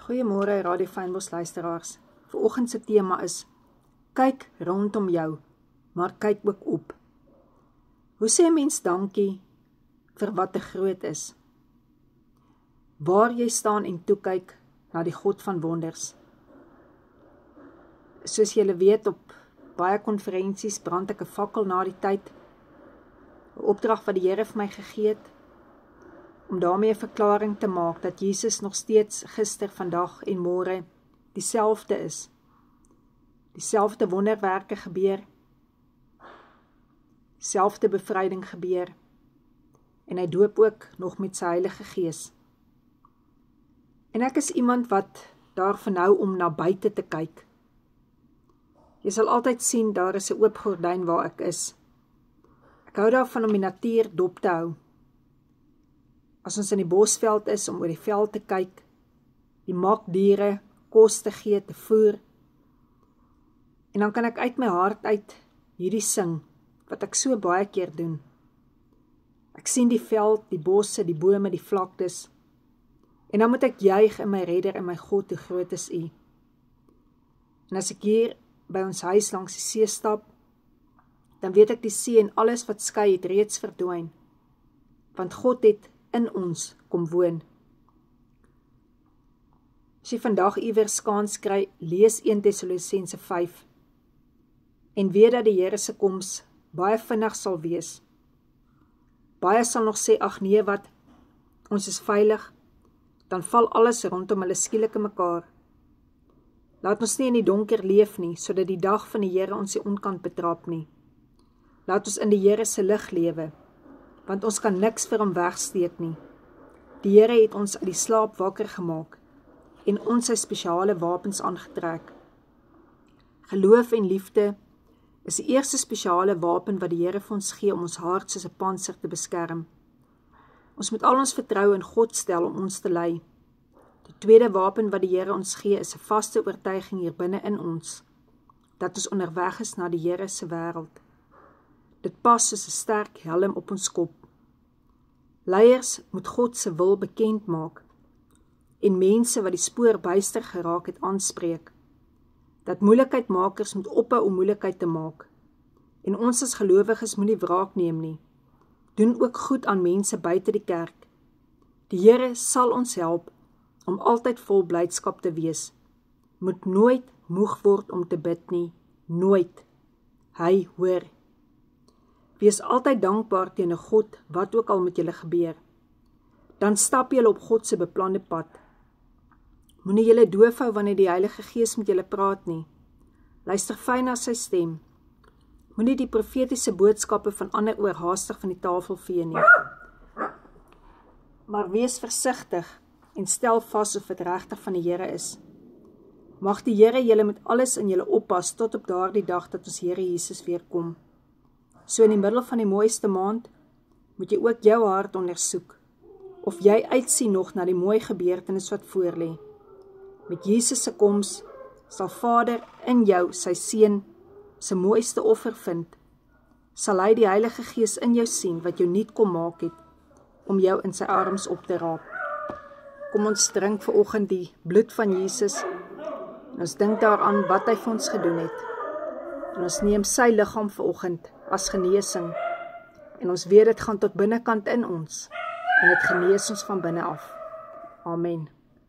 Goeiemôre Radio Fynbos luisteraars. Vanoggend se tema is: kyk rondom jou, maar kyk ook op. Hoe sê 'n mens dankie vir wat te groot is? Waar jy staan en toekyk na die God van wonders. Soos julle weet, op baie konferensies brand ek 'n fakkel na die tyd. 'n Opdrag wat die Here vir my gegee het, om daarmee 'n verklaring te maak dat Jesus nog steeds gister, vandag en môre dieselfde is. Dieselfde wonderwerke gebeur, selfde bevryding gebeur, en hy doop ook nog met sy Heilige Gees. En ek is iemand wat daarvan hou om na buite te kyk. Jy sal altyd sien, daar is 'n oop gordyn waar ek is. Ek hou daarvan om die natuur dop te hou. As ons in die bosveld is, om oor die veld te kyk, die makdiere kos te gee, te voer, en dan kan ek uit my hart uit hierdie sing, wat ek so baie keer doen. Ek sien die veld, die bosse, die bome, die vlaktes, en dan moet ek juig in my Redder en my God, hoe groot is U. En as ek hier by ons huis langs die see stap, dan weet ek die see en alles wat skei het reeds verdwyn, want God het in ons kom woon. As jy vandag iewers kans kry, lees 1 Tessalonisense 5 en weet dat die Here se koms baie vinnig sal wees. Baie sal nog sê, ag nee wat, ons is veilig, dan val alles rondom hulle skielik in mekaar. Laat ons nie in die donker leef nie, sodat die dag van die Here ons nie onkant betrap nie. Laat ons in die Here se lig lewe, want ons kan niks vir hom wegsteek nie. Die Here het ons uit die slaap wakker gemaak en ons sy spesiale wapens aangetrek. Geloof en liefde is die eerste spesiale wapen wat die Here vir ons gee om ons hart soos 'n pantser te beskerm. Ons moet al ons vertroue in God stel om ons te lei. Die tweede wapen wat die Here ons gee is 'n vaste oortuiging hier binne in ons, dat ons onderweg is na die Here se wêreld. Dit pas soos 'n sterk helm op ons kop. Leiers moet God se wil bekend maak en mense wat die spoor byster geraak het aanspreek. Dat moeilikheidmakers moet ophou om moeilikheid te maak. En ons as gelowiges moet nie wraak neem nie. Doen ook goed aan mense buite die kerk. Die Here sal ons help om altyd vol blydskap te wees. Moet nooit moeg word om te bid nie. Nooit. Hy hoor. Wees altyd dankbaar teenoor God, wat ook al met julle gebeur. Dan stap julle op God se beplande pad. Moenie julle doof hou wanneer die Heilige Gees met julle praat nie. Luister fyn na sy stem. Moenie die profetiese boodskappe van ander oorhaastig van die tafel vee nie. Maar wees versigtig en stel vas of dit regtig van die Here is. Mag die Here julle met alles in julle oppas tot op daardie dag dat ons Here Jesus weer kom. So in die middel van die mooiste maand, moet jy ook jou hart ondersoek, of jy uitsien nog na die mooi gebeurtenis wat voorlê. Met Jesus se koms sal Vader in jou sy seun se mooiste offer vind. Sal hy die Heilige Gees in jou sien wat jou nuut kom maak het, om jou in sy arms op te raap. Kom ons drink vanoggend die bloed van Jesus, en ons dink daaraan wat hy vir ons gedoen het. En ons neem sy liggaam vanoggend as genesing, en ons weet dit gaan tot binnekant in ons, en dit genees ons van binne af. Amen.